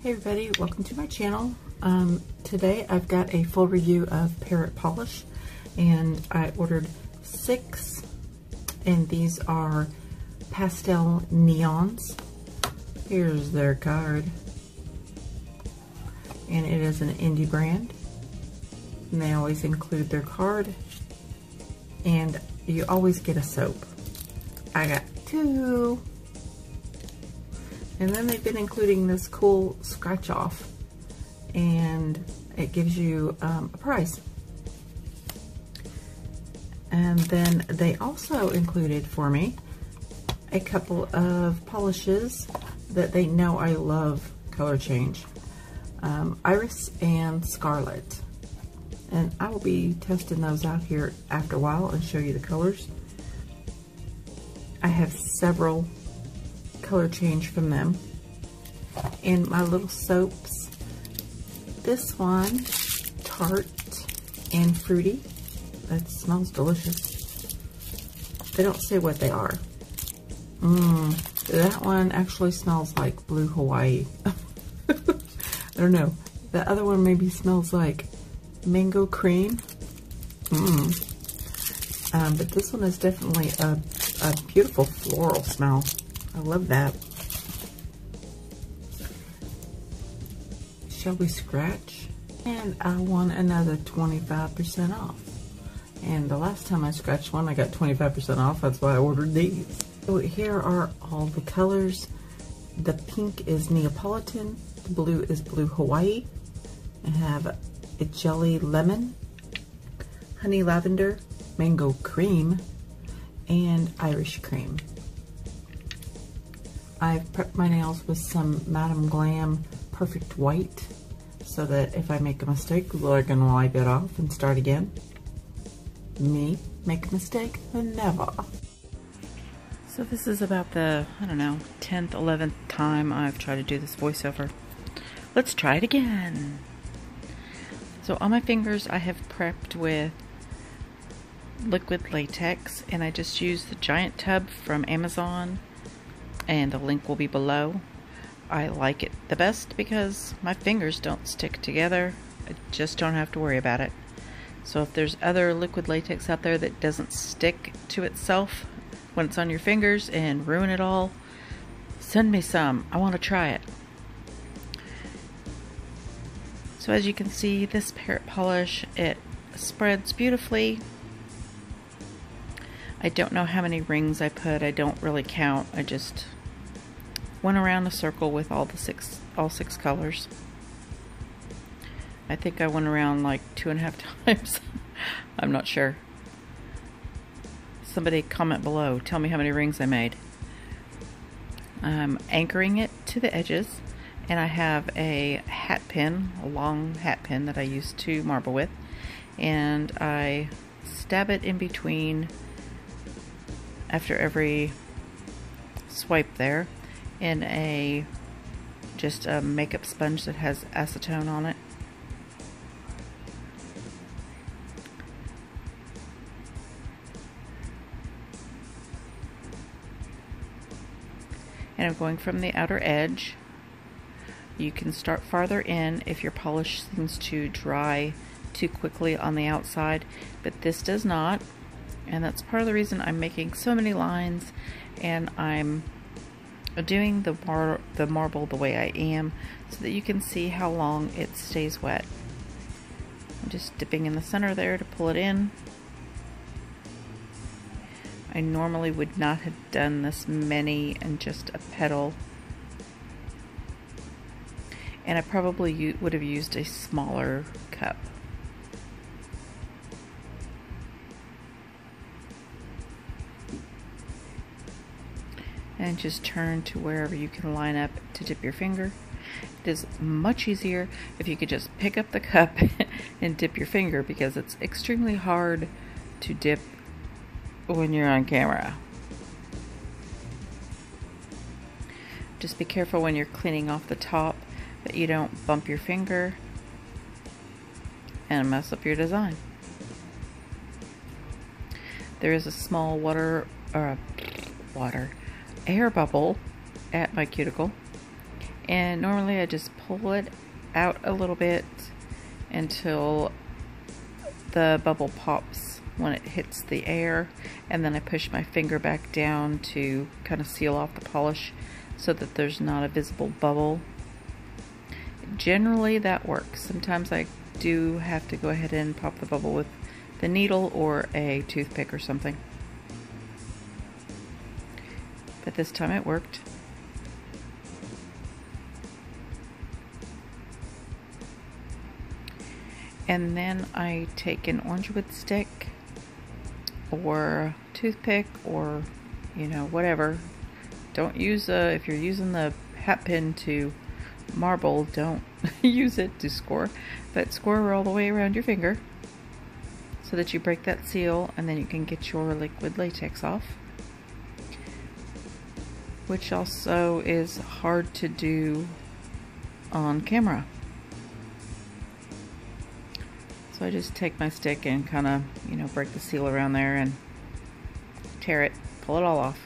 Hey everybody, welcome to my channel. Today I've got a full review of Parrot Polish, and I ordered 6, and these are Pastel Neons. Here's their card, and it is an indie brand, and they always include their card, and you always get a soap. I got 2. And then they've been including this cool scratch off, and it gives you a price. And then they also included for me a couple of polishes that they know I love color change. Iris and Scarlet. And I will be testing those out here after a while and show you the colors. I have several color change from them. And my little soaps, this one, tart and fruity. That smells delicious. They don't say what they are. That one actually smells like blue Hawaii. I don't know. The other one maybe smells like mango cream. But this one is definitely a beautiful floral smell. I love that. Shall we scratch? And I won another 25% off. And the last time I scratched one, I got 25% off. That's why I ordered these. So here are all the colors. The pink is Neopoliton. The blue is blue Hawaii. I have a jelly lemon, honey lavender, mango cream, and Irish cream. I've prepped my nails with some Madame Glam Perfect White so that if I make a mistake, I can wipe it off and start again. Me, make a mistake, never. So this is about the, I don't know, 10th, 11th time I've tried to do this voiceover. Let's try it again. So on my fingers I have prepped with liquid latex, and I just used the giant tub from Amazon, and the link will be below. I like it the best because my fingers don't stick together. I just don't have to worry about it. So if there's other liquid latex out there that doesn't stick to itself when it's on your fingers and ruin it all, send me some. I want to try it. So as you can see, this Parrot Polish, it spreads beautifully. I don't know how many rings I put. I don't really count. I just went around a circle with all 6 colors. I think I went around like 2.5 times. I'm not sure. Somebody comment below. Tell me how many rings I made. I'm anchoring it to the edges, and I have a hat pin, a long hat pin that I use to marble with, and I stab it in between after every swipe there in just a makeup sponge that has acetone on it. And I'm going from the outer edge. You can start farther in if your polish seems to dry too quickly on the outside, but this does not. And that's part of the reason I'm making so many lines, and I'm doing the marble the way I am so that you can see how long it stays wet. I'm just dipping in the center there to pull it in. I normally would not have done this many in just a petal, and I probably would have used a smaller cup. And just turn to wherever you can line up to dip your finger. It is much easier if you could just pick up the cup and dip your finger, because it's extremely hard to dip when you're on camera. Just be careful when you're cleaning off the top that you don't bump your finger and mess up your design. There is a small air bubble at my cuticle, And normally I just pull it out a little bit until the bubble pops when it hits the air, and then I push my finger back down to kind of seal off the polish so that there's not a visible bubble. Generally that works. Sometimes I do have to go ahead and pop the bubble with the needle or a toothpick or something. But this time it worked. And then I take an orange wood stick or toothpick, or you know, whatever. Don't use if you're using the hat pin to marble, don't use it to score, but score all the way around your finger so that you break that seal, and then you can get your liquid latex off, which also is hard to do on camera. So I just take my stick and kind of, you know, break the seal around there and tear it, pull it all off.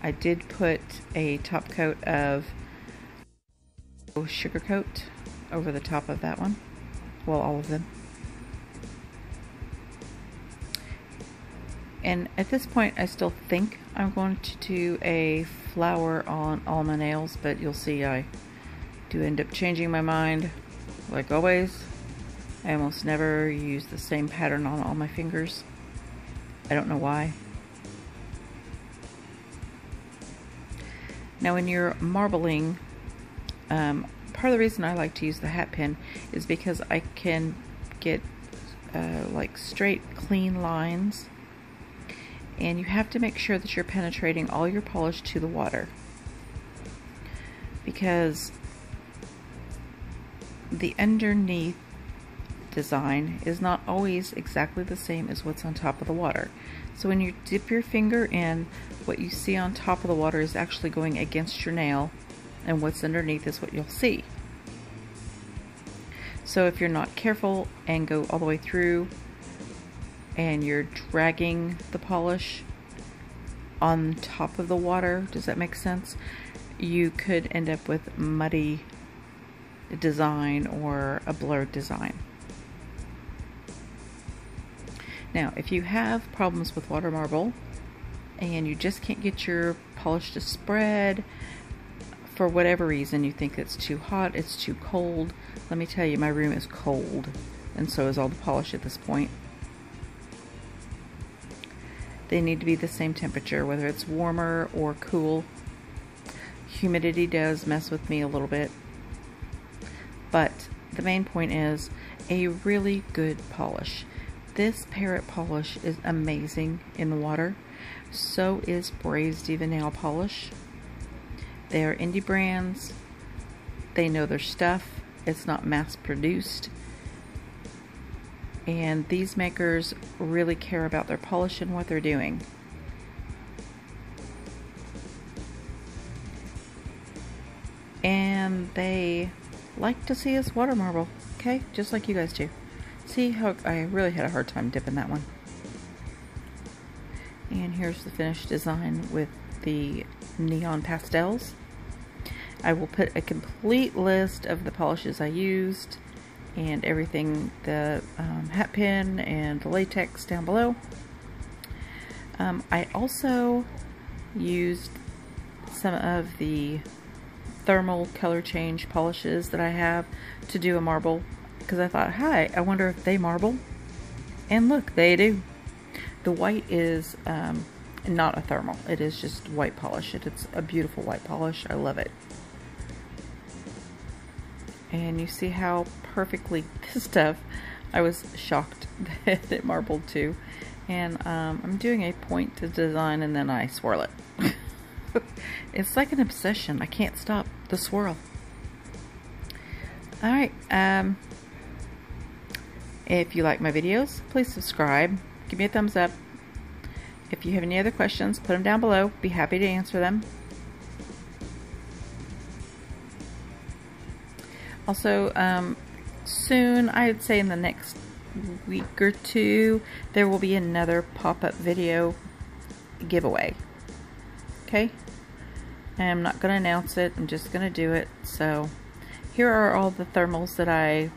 I did put a top coat of sugar coat over the top of that one. Well, all of them. And at this point I still think I'm going to do a flower on all my nails, but you'll see I do end up changing my mind. Like always, I almost never use the same pattern on all my fingers. I don't know why. Now when you're marbling, part of the reason I like to use the hat pin is because I can get like straight, clean lines, and you have to make sure that you're penetrating all your polish to the water, because the underneath design is not always exactly the same as what's on top of the water. So when you dip your finger in, what you see on top of the water is actually going against your nail, and what's underneath is what you'll see. So if you're not careful and go all the way through and you're dragging the polish on top of the water, does that make sense? You could end up with muddy design or a blurred design. Now, if you have problems with water marble and you just can't get your polish to spread for whatever reason, you think it's too hot, it's too cold, let me tell you, my room is cold, and so is all the polish at this point. They need to be the same temperature, whether it's warmer or cool. Humidity does mess with me a little bit. But the main point is a really good polish. This Parrot Polish is amazing in the water. So is Bray's Diva nail polish. They are indie brands. They know their stuff. It's not mass produced. And these makers really care about their polish and what they're doing. And they like to see us water marble, okay? Just like you guys do. See how I really had a hard time dipping that one. And here's the finished design with the neon pastels. I will put a complete list of the polishes I used and everything, the hat pin and the latex down below. I also used some of the thermal color change polishes that I have to do a marble, because I thought, hi, I wonder if they marble. And look, they do. The white is not a thermal, it is just white polish. It's a beautiful white polish. I love it. And you see how perfectly this stuff, I was shocked that it marbled too. And I'm doing a point to design and then I swirl it. It's like an obsession. I can't stop the swirl. Alright, if you like my videos, please subscribe. Give me a thumbs up. If you have any other questions, put them down below. Be happy to answer them. Also, soon, I would say in the next week or two, there will be another pop-up video giveaway. Okay? I'm not going to announce it. I'm just going to do it. So here are all the thermals that I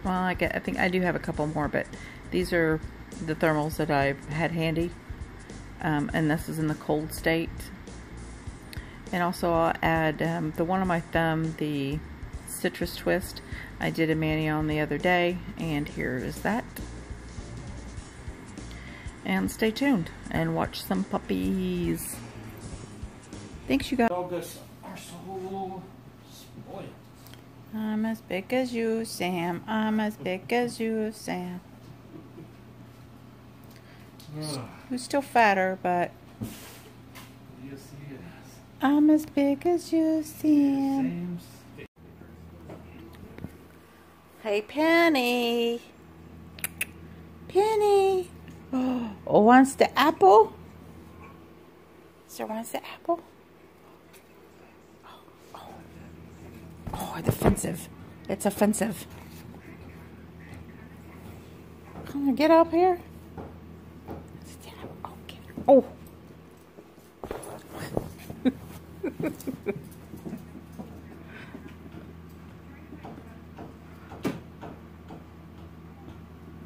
think I do have a couple more, but these are the thermals that I've had handy. And this is in the cold state. And also I'll add the one on my thumb, the Citrus Twist. I did a mani on the other day, and here is that. And stay tuned and watch some puppies. Thanks, you guys. Dogs are so spoiled. I'm as big as you, Sam. I'm as big as you, Sam. Who's still fatter, but Yes, he is. I'm as big as you, Sam. Hey, Penny. Penny. Oh, wants the apple? Sir wants the apple? Oh, it's offensive. It's offensive. Come on, get up here. Oh, get her. Oh.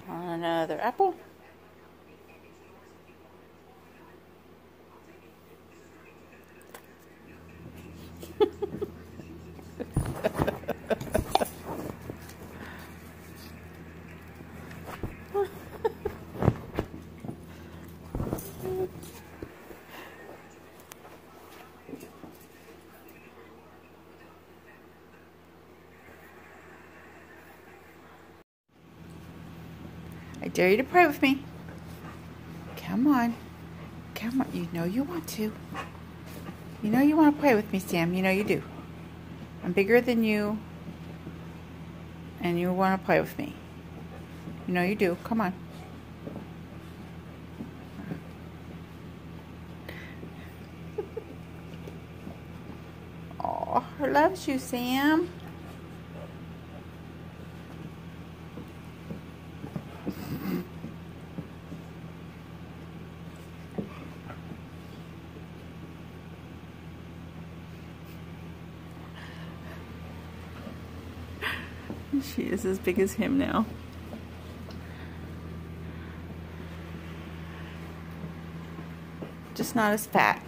Another apple. I dare you to pray with me. Come on. Come on. You know you want to. You know you want to pray with me, Sam. You know you do. I'm bigger than you. And you want to play with me. You know you do. Come on. Oh, her loves you, Sam. She is as big as him now. Just not as fat.